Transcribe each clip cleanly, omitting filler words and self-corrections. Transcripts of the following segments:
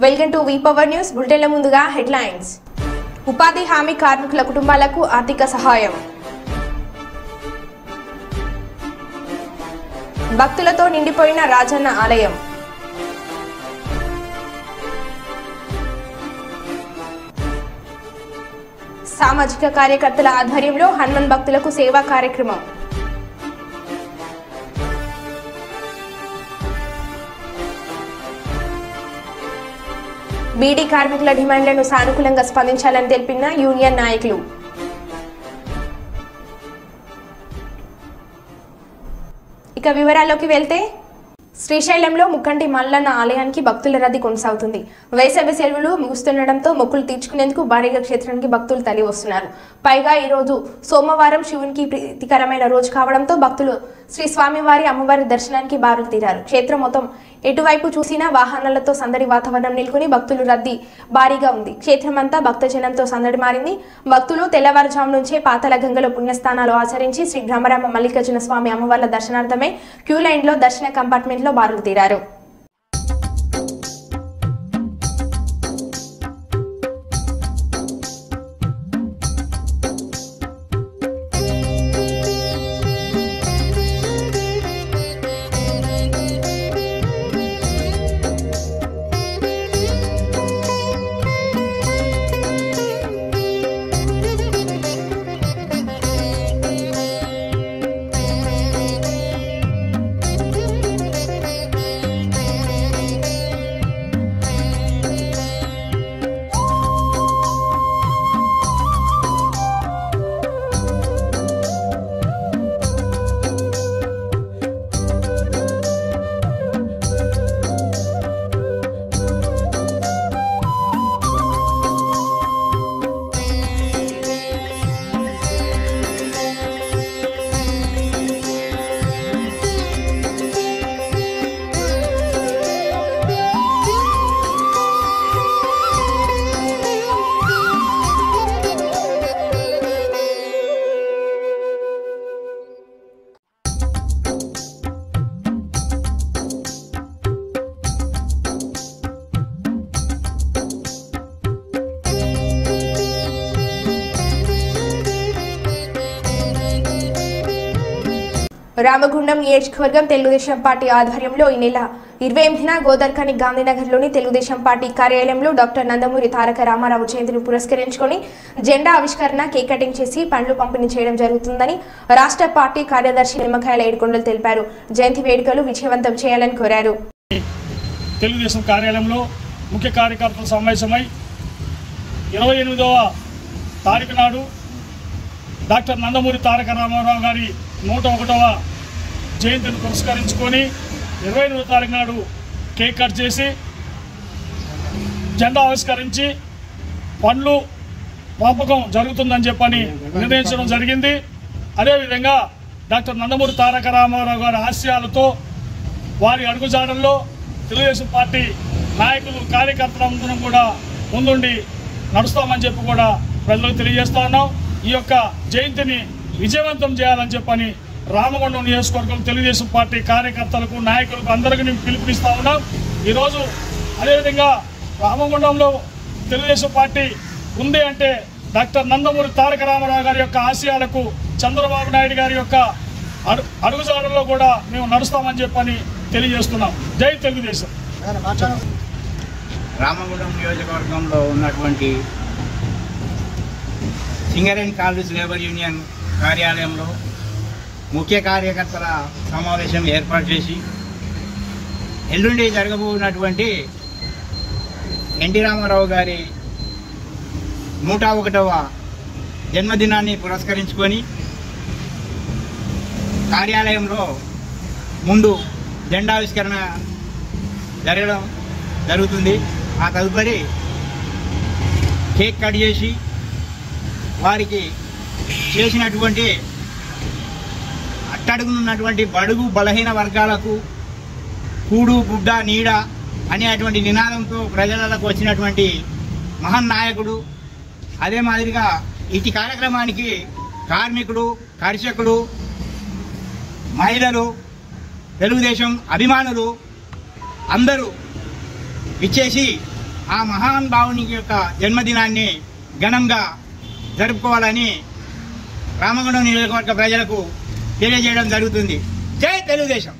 Welcome to V power news. బులెటిన్ల ముందుగా headlines. ఉపాధి హామీ కార్మికుల కుటుంబాలకు ఆర్థిక సహాయం. భక్తులతో నిండిపోయిన రాజన్న ఆలయం. సామాజిక కార్యకర్తల ఆధ్వర్యంలో హనుమాన్ భక్తులకు సేవా కార్యక్రమం. బీడీ కార్మికుల డిమాండ్లను సానుకూలంగా స్పందించాలని తెలిపిన యూనియన్ నాయకులు. ఇక వివరాల్లోకి వెళ్తే శ్రీశైలంలో ముక్కంటి మల్లన్న ఆలయానికి భక్తుల రద్దీ కొనసాగుతుంది. వేసవి సెలవులు ముగుస్తుండటంతో మొక్కులు తీర్చుకునేందుకు భారీగా క్షేత్రానికి భక్తులు తరలి వస్తున్నారు. పైగా ఈ రోజు సోమవారం శివునికి ప్రీతికరమైన రోజు కావడంతో భక్తులు శ్రీ స్వామివారి అమ్మవారి దర్శనానికి బారులు తీరారు. క్షేత్రం మొత్తం ఎటువైపు చూసినా వాహనాలతో సందడి వాతావరణం నెలకొని భక్తులు రద్దీ భారీగా ఉంది. క్షేత్రమంతా భక్తజనంతో సందడి మారింది. భక్తులు తెల్లవారుజాము నుంచే పాతాళ గంగలో పుణ్యస్థానాలు ఆచరించి శ్రీ బ్రహ్మరామ మల్లికార్జున స్వామి అమ్మవార్ల దర్శనార్థమై క్యూ లైన్ లో దర్శన కంపార్ట్మెంట్ లో బారులు తీరారు. రామగుండం నియోజకవర్గం తెలుగుదేశం పార్టీ ఆధ్వర్యంలో ఈ నెల 28న గోదార్ఖని గాంధీనగర్లోని తెలుగుదేశం పార్టీ కార్యాలయంలో డాక్టర్ నందమూరి తారక రామారావు జయంతిని పురస్కరించుకొని జెండా ఆవిష్కరణ, కేక్ కటింగ్ చేసి పండ్లు పంపిణీ చేయడం జరుగుతుందని రాష్ట్ర పార్టీ కార్యదర్శి నిమ్మకాయల ఏడుకొండలు తెలిపారు. జయంతి వేడుకలు విజయవంతం చేయాలని కోరారు. తెలుగుదేశం కార్యాలయంలో ముఖ్య కార్యకర్తల సమావేశమై 28వ తారీఖు నాడు డాక్టర్ నందమూరి తారక రామారావు గారి 101వ జయంతిని పురస్కరించుకొని 28వ తారీఖు నాడు కేక్ కట్ చేసి జెండా ఆవిష్కరించి పండ్లు పంపకం జరుగుతుందని చెప్పని నిర్ణయించడం జరిగింది. అదేవిధంగా డాక్టర్ నందమూరి తారక రామారావు గారి ఆశయాలతో వారి అడుగుజాడల్లో తెలుగుదేశం పార్టీ నాయకులు కార్యకర్తలందరం కూడా ముందుండి నడుస్తామని చెప్పి కూడా ప్రజలకు తెలియజేస్తా ఉన్నాం. ఈ యొక్క జయంతిని విజయవంతం చేయాలని చెప్పని రామగుండం నియోజకవర్గం తెలుగుదేశం పార్టీ కార్యకర్తలకు, నాయకులకు అందరికీ పిలుపునిస్తా ఉన్నాం. ఈరోజు అదేవిధంగా రామగుండంలో తెలుగుదేశం పార్టీ ఉంది అంటే డాక్టర్ నందమూరి తారక రామారావు గారి యొక్క ఆశయాలకు, చంద్రబాబు నాయుడు గారి యొక్క అడుగుజాడల్లో కూడా మేము నడుస్తామని చెప్పని తెలియజేస్తున్నాం. జై తెలుగుదేశం. రామగుండం నియోజకవర్గంలో ఉన్నటువంటి సింగరేణి కాలనీస్ లేబర్ యూనియన్ కార్యాలయంలో ముఖ్య కార్యకర్తల సమావేశం ఏర్పాటు చేసి ఎల్లుండి జరగబోతున్నటువంటి ఎన్టీ రామారావు గారి 101వ జన్మదినాన్ని పురస్కరించుకొని కార్యాలయంలో ముందు జెండావిష్కరణ జరగడం జరుగుతుంది. ఆ తదుపరి కేక్ కట్ చేసి వారికి చేసినటువంటి అట్టడుగునున్నటువంటి బడుగు బలహీన వర్గాలకు కూడు గుడ్డ నీడ అనేటువంటి నినాదంతో ప్రజలకు వచ్చినటువంటి మహానాయకుడు. అదే మాదిరిగా ఇటు కార్యక్రమానికి కార్మికులు, కర్షకులు, మహిళలు, తెలుగుదేశం అభిమానులు అందరూ ఇచ్చేసి ఆ మహాన్ భావుని యొక్క జన్మదినాన్ని ఘనంగా జరుపుకోవాలని రామగుండం నియోజకవర్గ ప్రజలకు తెలియజేయడం జరుగుతుంది. జై తెలుగుదేశం.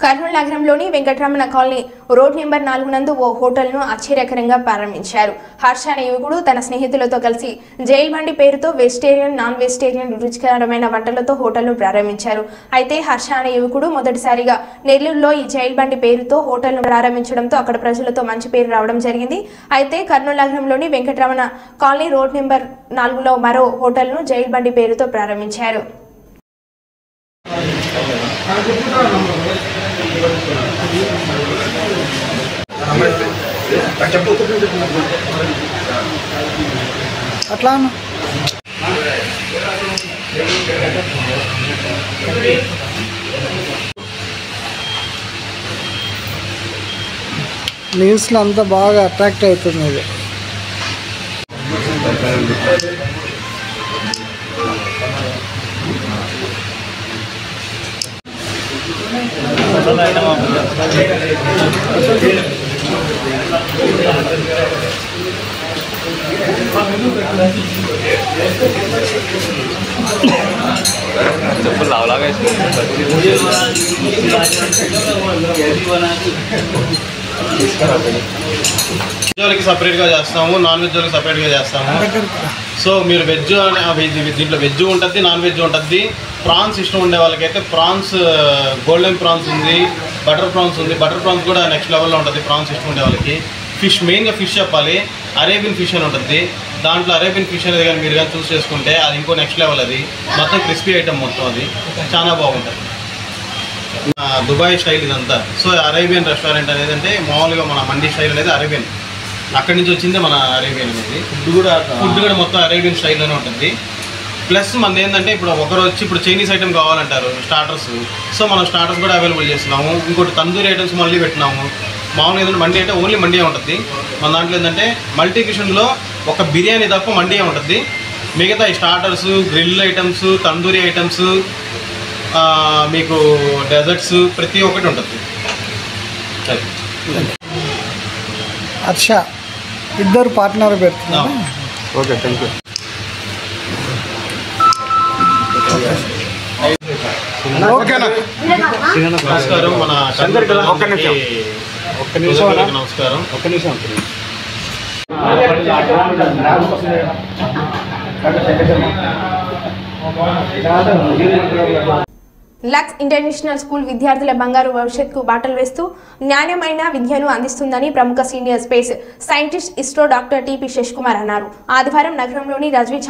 కర్నూలు నగరంలోని వెంకటరమణ కాలనీ రోడ్ నెంబర్ 4 నందు ఓ హోటల్ను ఆశ్చర్యకరంగా ప్రారంభించారు. హర్ష అనే యువకుడు తన స్నేహితులతో కలిసి జైల్ బండి పేరుతో వెజిటేరియన్, నాన్ వెజిటేరియన్ రుచికరమైన వంటలతో హోటల్ను ప్రారంభించారు. అయితే హర్ష అనే యువకుడు మొదటిసారిగా నెల్లూరులో ఈ జైల్ బండి పేరుతో హోటల్ను ప్రారంభించడంతో అక్కడ ప్రజలతో మంచి పేరు రావడం జరిగింది. అయితే కర్నూలు నగరంలోని వెంకటరమణ కాలనీ రోడ్ నెంబర్ 4లో మరో హోటల్ను జైల్ బండి పేరుతో ప్రారంభించారు. అట్లా న్యూస్లో అంతా బాగా అట్రాక్ట్ అవుతుంది ఇది. వెజ్ సపరేట్గా చేస్తాము, నాన్ వెజ్ వాళ్ళకి సపరేట్గా చేస్తాము. సో మీరు వెజ్ దీంట్లో వెజ్ ఉంటుంది, నాన్ వెజ్ ఉంటుంది. ప్రాన్స్ ఇష్టం ఉండే వాళ్ళకైతే ప్రాన్స్, గోల్డెన్ ప్రాన్స్ ఉంది, బటర్ ప్రాన్స్ ఉంది. బటర్ ప్రాన్స్ కూడా నెక్స్ట్ లెవెల్లో ఉంటుంది ప్రాన్స్ ఇష్టం ఉండే వాళ్ళకి. ఫిష్, మెయిన్గా ఫిష్ చెప్పాలి, అరేబియన్ ఫిష్ అని ఉంటుంది. దాంట్లో అరేబియన్ ఫిష్ అనేది కానీ మీరు కానీ చూస్ చేసుకుంటే అది ఇంకో నెక్స్ట్ లెవెల్. అది మొత్తం క్రిస్పీ ఐటమ్, మొత్తం అది చాలా బాగుంటుంది. దుబాయ్ స్టైల్ ఇదంతా. సో అరేబియన్ రెస్టారెంట్ అనేది అంటే మామూలుగా మన మండీ స్టైల్ అనేది అరేబియన్, అక్కడి నుంచి వచ్చింది మన అరేబియన్ అనేది. ఫుడ్ కూడా మొత్తం అరేబియన్ స్టైల్లోనే ఉంటుంది. ప్లస్ మనది ఏంటంటే ఇప్పుడు ఒకరు వచ్చి ఇప్పుడు చైనీస్ ఐటమ్ కావాలంటారు, స్టార్టర్స్. సో మనం స్టార్టర్స్ కూడా అవైలబుల్ చేస్తున్నాము. ఇంకోటి తందూరి ఐటమ్స్ మళ్ళీ పెట్టినాము. మామూలుగా ఏంటంటే మండీ అంటే ఓన్లీ మండీ ఉంటుంది. మన దాంట్లో ఏంటంటే మల్టీ కిచెన్లో ఒక బిర్యానీ తప్ప మండీ ఉంటుంది. మిగతా ఈ starters, grill items, tandoori items, మీకు డెజర్ట్స్ ప్రతి ఒక్కటి ఉంటుంది. హర్ష ఇద్దరు పార్ట్నర్ పెడుతున్నారు. Okay, thank you. నమస్కారం. మన నమస్కారం. లక్స్ ఇంటర్నేషనల్ స్కూల్ విద్యార్థుల బంగారు భవిష్యత్తుకు బాటలు వేస్తూ నాణ్యమైన విద్యను అందిస్తుందని ప్రముఖ senior space scientist ISRO doctor TP Sasikumar అన్నారు. ఆదివారం నగరంలోని రజ్వీ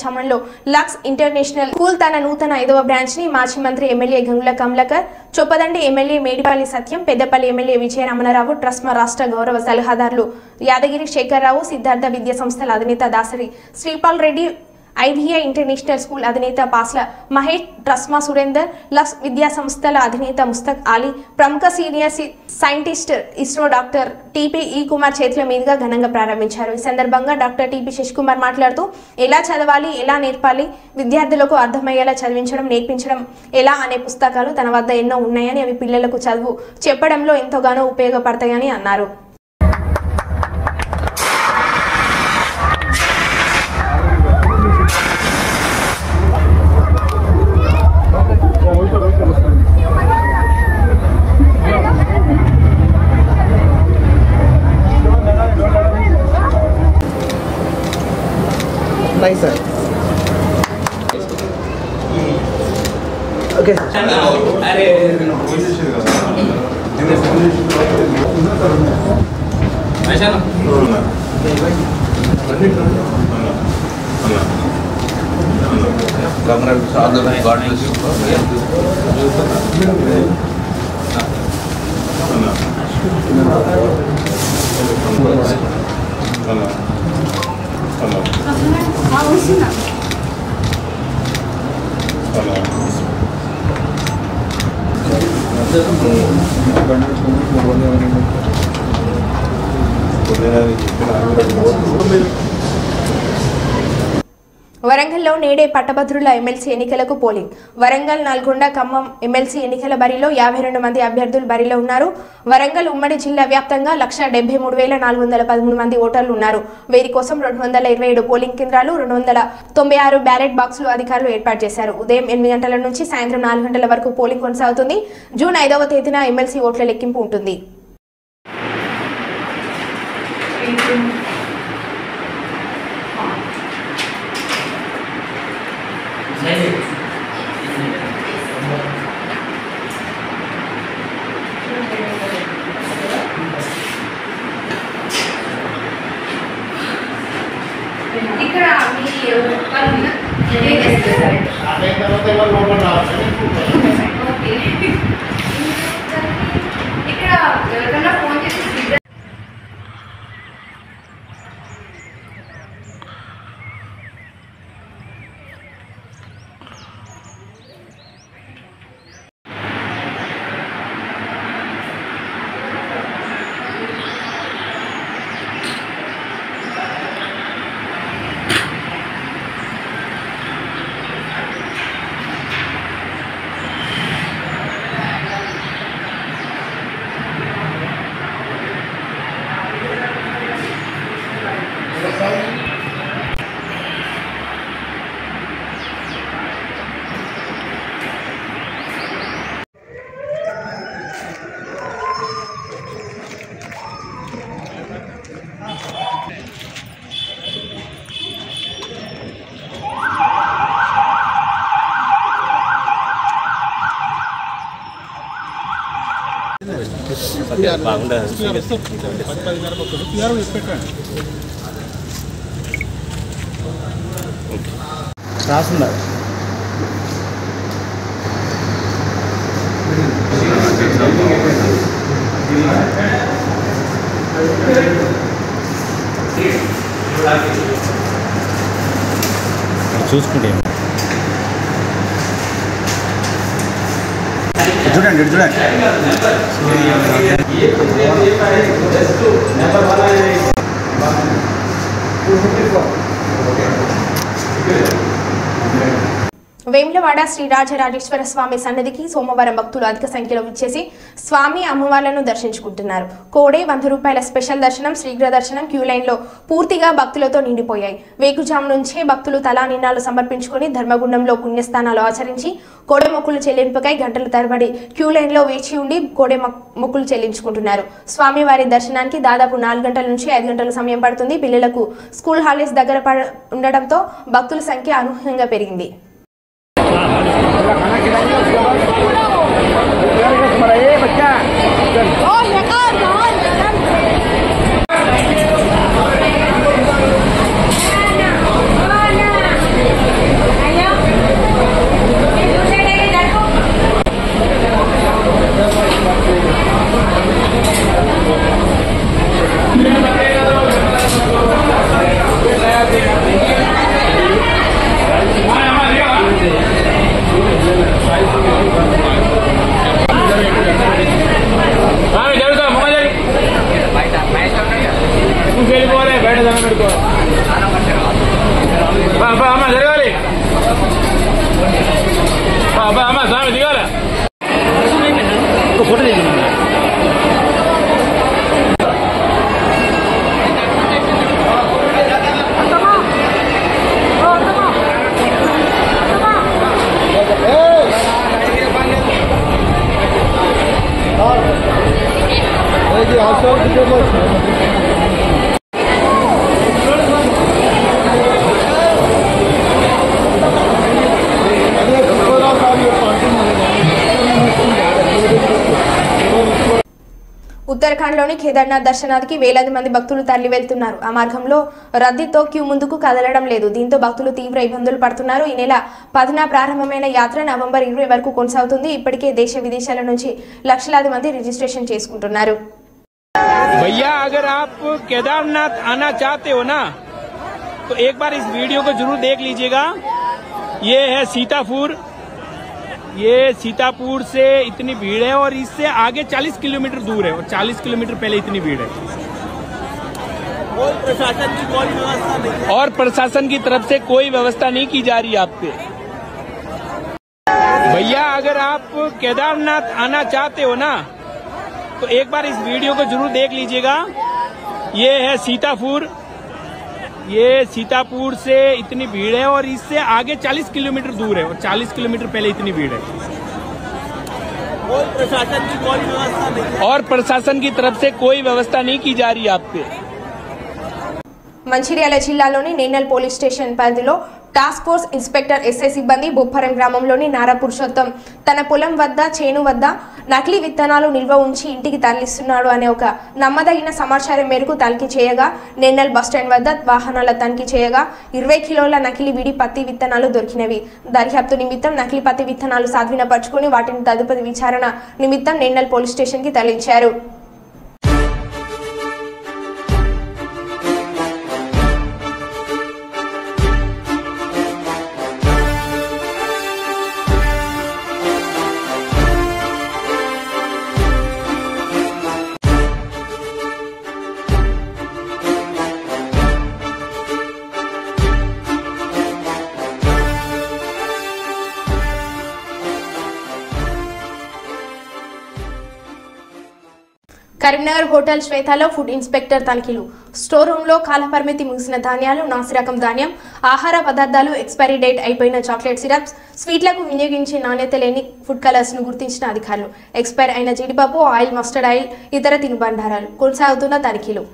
చమన్లో లక్స్ ఇంటర్నేషనల్ స్కూల్ తన నూతన 5వ బ్రాంచ్ ని మాజీ మంత్రి MLA Gangula Kamalakar, Choppadandi MLA Medipalli Satyam, Peddapalli MLA Vijaya Ramanarao, TRSMA రాష్ట్ర గౌరవ సలహాదారులు యాదగిరి శేఖర్రావు, సిద్ధార్థ విద్యా సంస్థల అధినేత Dasari Sripal Reddy, IVI international school అధినేత పాస్ల మహేష్, ట్రస్మా సురేందర్, లక్స్ విద్యా సంస్థల అధినేత ముస్తక్ అలీ, ప్రముఖ senior scientist ISRO doctor TP Kumar చేతుల మీదుగా ఘనంగా ప్రారంభించారు. ఈ సందర్భంగా డాక్టర్ టిపి శశికుమార్ మాట్లాడుతూ ఎలా చదవాలి, ఎలా నేర్పాలి, విద్యార్థులకు అర్థమయ్యేలా చదివించడం, నేర్పించడం ఎలా అనే పుస్తకాలు తన వద్ద ఎన్నో ఉన్నాయని, అవి పిల్లలకు చదువు చెప్పడంలో ఎంతగానో ఉపయోగపడతాయని అన్నారు. Nice, sir. Okay. వరంగల్లో నేడే పట్టభద్రుల ఎమ్మెల్సీ ఎన్నికలకు పోలింగ్. వరంగల్, నల్గొండ, ఖమ్మం ఎమ్మెల్సీ ఎన్నికల బరిలో 52 మంది అభ్యర్థులు బరిలో ఉన్నారు. వరంగల్ ఉమ్మడి జిల్లా వ్యాప్తంగా 1,73,413 మంది ఓటర్లు ఉన్నారు. వీరి కోసం 227 పోలింగ్ కేంద్రాలు, 296 బ్యాలెట్ బాక్సులు అధికారులు ఏర్పాటు చేశారు. ఉదయం 8 గంటల నుంచి సాయంత్రం 4 గంటల వరకు పోలింగ్ కొనసాగుతుంది. జూన్ 5వ తేదీన ఎమ్మెల్సీ ఓట్ల లెక్కింపు ఉంటుంది. ఇక్కడ ఎవరికన్నా ఫోన్ చేసి రాసుందా చూసుకుంటే చూడండి చూడండి వేములవాడ శ్రీ రాజరాజేశ్వర స్వామి సన్నిధికి సోమవారం భక్తులు అధిక సంఖ్యలో విచ్చేసి స్వామి అమ్మవార్లను దర్శించుకుంటున్నారు. కోడే 100 రూపాయల స్పెషల్ దర్శనం, శీఘ్ర దర్శనం క్యూ లైన్ లో పూర్తిగా భక్తులతో నిండిపోయాయి. వేకుజాము నుంచే భక్తులు తలా నిన్నాలు సమర్పించుకుని ధర్మగుండంలో పుణ్యస్థానాలు ఆచరించి కోడె మొక్కులు చెల్లింపుకై గంటల తరబడి క్యూ లైన్ లో వేచి ఉండి కోడె మొక్కులు చెల్లించుకుంటున్నారు. స్వామి వారి దర్శనానికి దాదాపు 4 గంటల నుంచి 5 గంటల సమయం పడుతుంది. పిల్లలకు స్కూల్ హాలిడేస్ దగ్గర ఉండడంతో భక్తుల సంఖ్య అనూహ్యంగా పెరిగింది. ఉత్తరాఖండ్లోని కేదార్నాథ్ దర్శనానికి వేలాది మంది భక్తులు తరలి వెళ్తున్నారు. ఆ మార్గంలో రద్దీతో క్యూ ముందుకు కదలడం లేదు. దీంతో భక్తులు తీవ్ర ఇబ్బందులు పడుతున్నారు. ఈ నెల 10న ప్రారంభమైన యాత్ర నవంబర్ 20 వరకు కొనసాగుతుంది. ఇప్పటికే దేశ విదేశాల నుంచి లక్షలాది మంది రిజిస్ట్రేషన్ చేసుకుంటున్నారు. भैया अगर आप केदारनाथ आना चाहते हो ना तो एक बार इस वीडियो को जरूर देख लीजिएगा। ये है सीतापुर, ये सीतापुर से इतनी भीड़ है और इससे आगे 40 किलोमीटर दूर है और 40 किलोमीटर पहले इतनी भीड़ है। और प्रशासन की तरफ से कोई व्यवस्था नहीं की जा रही है आप पे। भैया अगर आप केदारनाथ आना चाहते हो ना तो एक बार इस वीडियो को जरूर देख लीजिएगा। ये है सीतापुर, ये सीतापुर से इतनी भीड़ है और इससे आगे 40 किलोमीटर दूर है और 40 किलोमीटर पहले इतनी भीड़ है और प्रशासन की तरफ से कोई व्यवस्था नहीं की जा रही है आप पे। మంచిర్యాల జిల్లాలోని నేనల్ పోలీస్ స్టేషన్ పరిధిలో టాస్క్ ఫోర్స్ ఇన్స్పెక్టర్ ఎస్ఐ సిబ్బంది బొప్పరం గ్రామంలోని నారా పురుషోత్తం తన పొలం వద్ద చేను వద్ద నకిలీ విత్తనాలు నిల్వ ఉంచి ఇంటికి తరలిస్తున్నాడు అనే ఒక నమ్మదగిన సమాచారం మేరకు తనిఖీ చేయగా నేనల్ బస్టాండ్ వద్ద వాహనాల తనిఖీ చేయగా 20 కిలోల నకిలీ విడి పత్తి విత్తనాలు దొరికినవి. దర్యాప్తు నిమిత్తం నకిలీ పత్తి విత్తనాలు స్వాధీనపరుచుకుని వాటిని తదుపరి విచారణ నిమిత్తం నేనల్ పోలీస్ స్టేషన్ కి తరలించారు. కరీంనగర్ హోటల్ శ్వేతలో ఫుడ్ ఇన్స్పెక్టర్ తనిఖీలు. స్టోర్ రూమ్ లో కాలపరిమితి ముగిసిన ధాన్యాలు, నాసిరకం ధాన్యం, ఆహార పదార్థాలు, ఎక్స్పైరీ డేట్ అయిపోయిన చాక్లెట్ సిరప్స్, స్వీట్లకు వినియోగించే నాణ్యత లేని ఫుడ్ కలర్స్ ను గుర్తించిన అధికారులు. ఎక్స్పైర్ అయిన జీడిపప్పు, ఆయిల్, మస్టర్డ్ ఆయిల్, ఇతర తినుబండారాలు. కొనసాగుతున్న తనిఖీలు.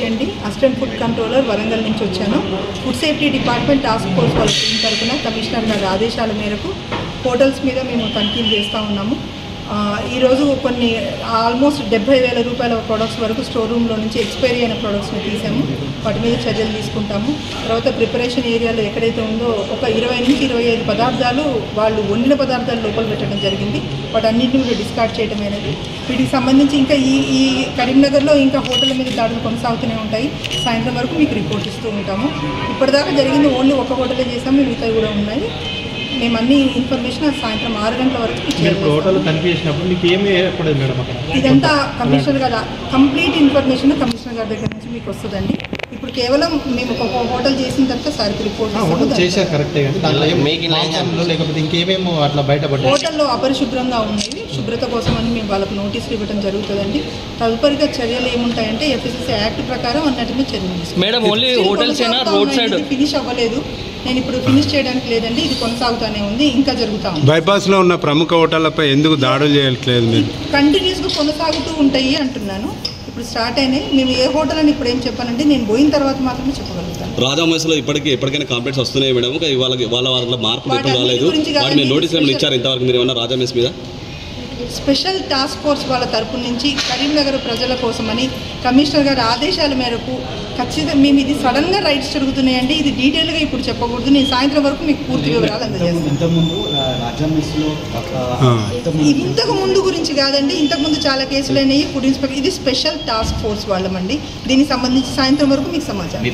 అండి అసిస్టెంట్ ఫుడ్ కంట్రోలర్ వరంగల్ నుంచి వచ్చాను. Food safety department task force వాళ్ళ టీం తరఫున కమిషనర్ గారి ఆదేశాల మేరకు హోటల్స్ మీద మేము తనిఖీలు చేస్తూ ఉన్నాము. ఈరోజు కొన్ని ఆల్మోస్ట్ 70,000 రూపాయల ప్రొడక్ట్స్ వరకు స్టోర్ రూమ్లో నుంచి ఎక్స్పైరీ అయిన ప్రొడక్ట్స్ని తీసాము. వాటి మీద చర్యలు తీసుకుంటాము. తర్వాత ప్రిపరేషన్ ఏరియాలో ఎక్కడైతే ఉందో ఒక 20 నుంచి 25 పదార్థాలు వాళ్ళు వండిన పదార్థాలు లోపల పెట్టడం జరిగింది. వాటన్నింటినీ కూడా డిస్కార్డ్ చేయడం అనేది. వీటికి సంబంధించి ఇంకా ఈ కరీంనగర్లో ఇంకా హోటల్ మీద దాడులు కొనసాగుతూనే ఉంటాయి. సాయంత్రం వరకు మీకు రిపోర్ట్ ఇస్తూ ఉంటాము. ఇప్పటిదాకా జరిగింది ఓన్లీ ఒక హోటలే చేసాము, మిగతావి కూడా ఉన్నాయి. మేము అన్ని ఇన్ఫర్మేషన్ సాయంత్రం 6 గంటల వరకు ఇదంతా కమిషనర్ గారు కంప్లీట్ ఇన్ఫర్మేషన్ కమిషనర్ గారి దగ్గర నుంచి మీకు వస్తుందండి. ఇప్పుడు కేవలం మేము ఒక హోటల్ చేసిన తర్వాత సార్కి రిపోర్ట్ హోటల్లో అపరిశుభ్రంగా ఉన్నాయి, శుభ్రత కోసం అని మేము వాళ్ళకు నోటీసులు ఇవ్వడం జరుగుతుందండి. తదుపరిగా చర్యలు ఏముంటాయంటే FSSA యాక్ట్ ప్రకారం అన్నట్టు చర్యలు తీసుకుంటాం. ఫినిష్ అవ్వలేదు, నేను ఇప్పుడు ఫినిష్ చేయడానికి లేదండి, ఇది కొనసాగుతూనే ఉంది, ఇంకా జరుగుతా ఉంది. బైపాస్ లో ఉన్న ప్రముఖ హోటళ్లపై ఎందుకు దాడులు చేయట్లేదు? మీరు కంటిన్యూస్ గా కొనసాగుతూ ఉంటాయి అంటున్నాను. ఇప్పుడు స్టార్ట్ అయినాయి. మేము ఏ హోటల్ అని ఇప్పుడు ఏం చెప్పానంటే నేను పోయిన తర్వాత మాత్రమే చెప్పగలుగుతాను. రాజామేస్లో ఎప్పటికైనా కంప్లైంట్స్ వస్తున్నాయి మేడం, వాళ్ళ మార్పులు ఎప్పుడు రాలేదు. నోటీసులు ఏమైనా ఇచ్చారు ఇంతవరకు మీరు ఏమన్నా రాజామేస్ మీద? స్పెషల్ టాస్క్ ఫోర్స్ వాళ్ళ తరపు నుంచి కరీంనగర్ ప్రజల కోసమని కమిషనర్ గారి ఆదేశాల మేరకు ఖచ్చితంగా మేము ఇది సడన్గా రైట్స్ జరుగుతున్నాయండి. ఇది డీటెయిల్గా ఇప్పుడు చెప్పకూడదు. నేను సాయంత్రం వరకు మీకు పూర్తి వివరాలు అందజేస్తాను. ఇంతకు ముందు గురించి కాదండి, ఇంతకుముందు చాలా కేసులు అయినాయి. ఫుడ్ ఇన్స్పెక్టర్ ఇది స్పెషల్ టాస్క్ ఫోర్స్ వాళ్ళమండి. దీనికి సంబంధించి సాయంత్రం వరకు మీకు సమాచారం.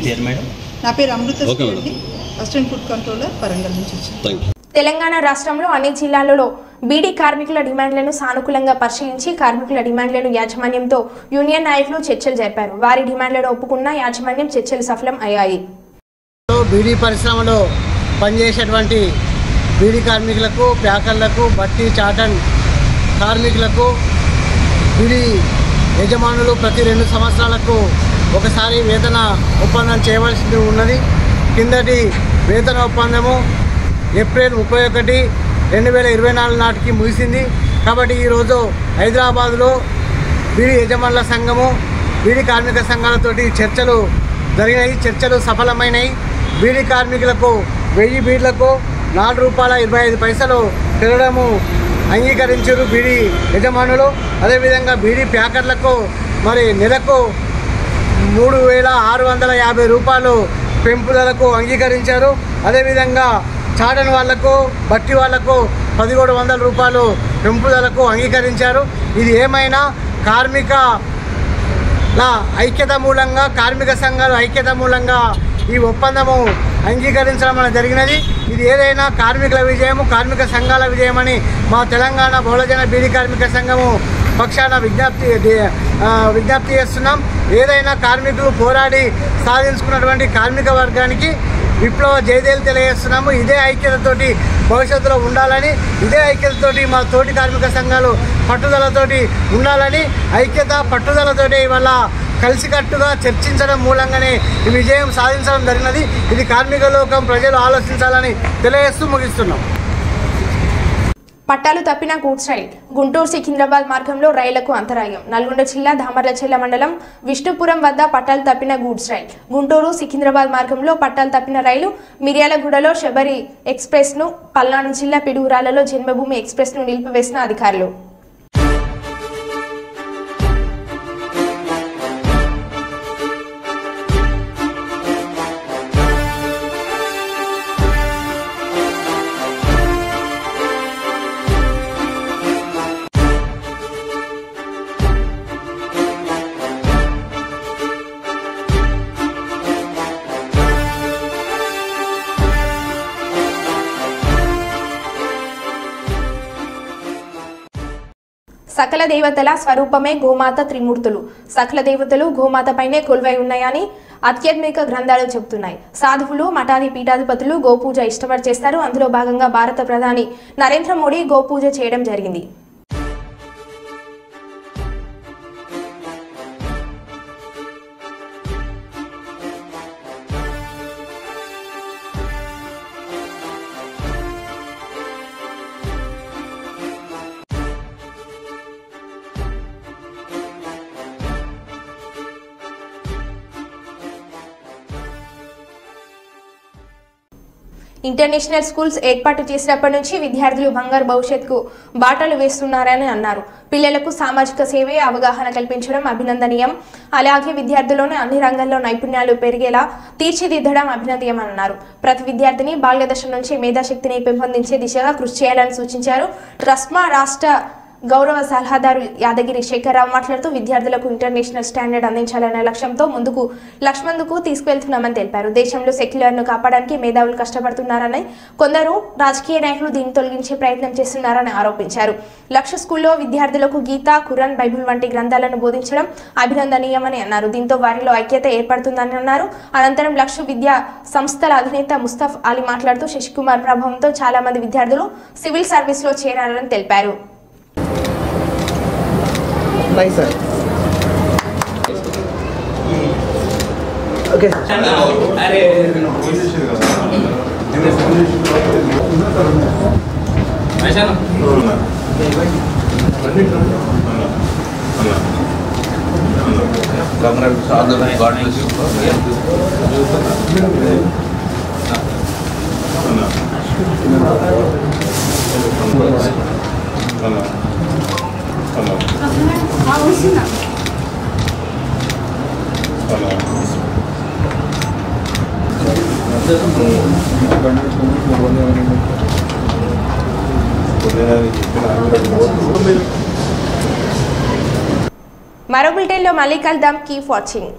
నా పేరు అమృత అండి, అసిస్టెంట్ ఫుడ్ కంట్రోలర్ వరంగల్ నుంచి వచ్చింది. తెలంగాణ రాష్ట్రంలో అన్ని జిల్లాలలో బీడీ కార్మికుల డిమాండ్లను సానుకూలంగా పరిశీలించి కార్మికుల డిమాండ్లను యాజమాన్యంతో యూనియన్ నాయకులు చర్చలు జరిపారు. వారి డిమాండ్లను ఒప్పుకున్న యాజమాన్యం చర్చలు సఫలం అయ్యాయి. బీడీ పరిశ్రమలో పనిచేసేటువంటి బీడీ కార్మికులకు, ప్యాకర్లకు, బట్టి చాటన్ కార్మికులకు బీడీ యజమానులు ప్రతి 2 సంవత్సరాలకు ఒకసారి వేతన ఒప్పందం చేయవలసి ఉన్నది. కిందటి వేతన ఒప్పందము ఏప్రిల్ 31, 2024 నాటికి ముగిసింది. కాబట్టి ఈరోజు హైదరాబాద్లో బీడీ యజమానుల సంఘము బీడీ కార్మిక సంఘాలతోటి చర్చలు జరిగినాయి. చర్చలు సఫలమైనవి. బీడీ కార్మికులకు 1000 బీడ్లకు ₹4.25 పెరగడము అంగీకరించారు బీడీ యజమానులు. అదేవిధంగా బీడీ ప్యాకర్లకు మరి నెలకు ₹3,650 పెంపుదలకు అంగీకరించారు. అదేవిధంగా చాటన్ వాళ్లకు బట్టి వాళ్లకు ₹1,700 పెంపుదలకు అంగీకరించారు. ఇది ఏమైనా కార్మికుల ఐక్యత మూలంగా కార్మిక సంఘాల ఐక్యత మూలంగా ఈ ఒప్పందము అంగీకరించడం అనేది జరిగినది. ఇది ఏదైనా కార్మికుల విజయము కార్మిక సంఘాల విజయమని మా తెలంగాణ బహుళజన బీడీ కార్మిక సంఘము పక్షాన విజ్ఞప్తి చేస్తున్నాం. ఏదైనా కార్మికులు పోరాడి సాధించుకున్నటువంటి కార్మిక వర్గానికి విప్లవ జయదేలు తెలియజేస్తున్నాము. ఇదే ఐక్యతతోటి భవిష్యత్తులో ఉండాలని, ఇదే ఐక్యతతోటి మా తోటి కార్మిక సంఘాలు పట్టుదలతోటి ఉండాలని, ఐక్యత పట్టుదలతోటి ఇవాళ కలిసికట్టుగా చర్చించడం మూలంగానే ఈ విజయం సాధించడం జరిగినది. ఇది కార్మిక లోకం ప్రజలు ఆలోచించాలని తెలియజేస్తూ ముగిస్తున్నాం. పట్టాలు తప్పిన గూడ్స్ రైల్ గుంటూరు సికింద్రాబాద్ మార్గంలో రైళ్లకు అంతరాయం. నల్గొండ జిల్లా దామర్లచెల్ల మండలం విష్ణుపురం వద్ద పట్టాలు తప్పిన గూడ్స్ రైల్. గుంటూరు సికింద్రాబాద్ మార్గంలో పట్టాలు తప్పిన రైలు మిర్యాలగూడలో శబరి ఎక్స్ప్రెస్ ను, పల్నాడు జిల్లా పిడుగురాలలో జన్మభూమి ఎక్స్ప్రెస్ ను నిలిపివేసిన అధికారులు. సకల దేవతల స్వరూపమే గోమాత త్రిమూర్తులు. సకల దేవతలు గోమాతపైనే కొలువై ఉన్నాయని ఆధ్యాత్మిక గ్రంథాలు చెబుతున్నాయి. సాధువులు మఠాది పీఠాధిపతులు గోపూజ ఇష్టపడి చేస్తారు. అందులో భాగంగా భారత ప్రధాని నరేంద్ర మోడీ గోపూజ చేయడం జరిగింది. ఇంటర్నేషనల్ స్కూల్స్ ఏర్పాటు చేసినప్పటి నుంచి విద్యార్థులు బంగారు భవిష్యత్తుకు బాటలు వేస్తున్నారని అన్నారు. పిల్లలకు సామాజిక సేవే అవగాహన కల్పించడం అభినందనీయం. అలాగే విద్యార్థుల్లోని అన్ని రంగాల్లో నైపుణ్యాలు పెరిగేలా తీర్చిదిద్దడం అభినందనీయమని అన్నారు. ప్రతి విద్యార్థిని బాల్య దశ నుంచి మేధాశక్తిని పెంపొందించే దిశగా కృషి చేయాలని సూచించారు. ట్రస్మా రాష్ట్ర గౌరవ సలహాదారు యాదగిరి శేఖర్రావు మాట్లాడుతూ విద్యార్థులకు ఇంటర్నేషనల్ స్టాండర్డ్ అందించాలనే లక్ష్యంతో ముందుకు తీసుకువెళ్తున్నామని తెలిపారు. దేశంలో సెక్యులర్ను కాపాడడానికి మేధావులు కష్టపడుతున్నారని, కొందరు రాజకీయ నాయకులు దీన్ని తొలగించే ప్రయత్నం చేస్తున్నారని ఆరోపించారు. లక్ష స్కూల్లో విద్యార్థులకు గీత, ఖురాన్, బైబిల్ వంటి గ్రంథాలను బోధించడం అభినందనీయమని అన్నారు. దీంతో వారిలో ఐక్యత ఏర్పడుతుందని అన్నారు. అనంతరం లక్ష విద్యా సంస్థల అధినేత ముస్తఫ్ అలీ మాట్లాడుతూ శశికుమార్ ప్రభావంతో చాలా మంది విద్యార్థులు సివిల్ సర్వీస్ లో చేరారని తెలిపారు. Nice sir. Okay. మరో బులెటిన్లో మళ్ళీ కలుద్దాం. Keep watching.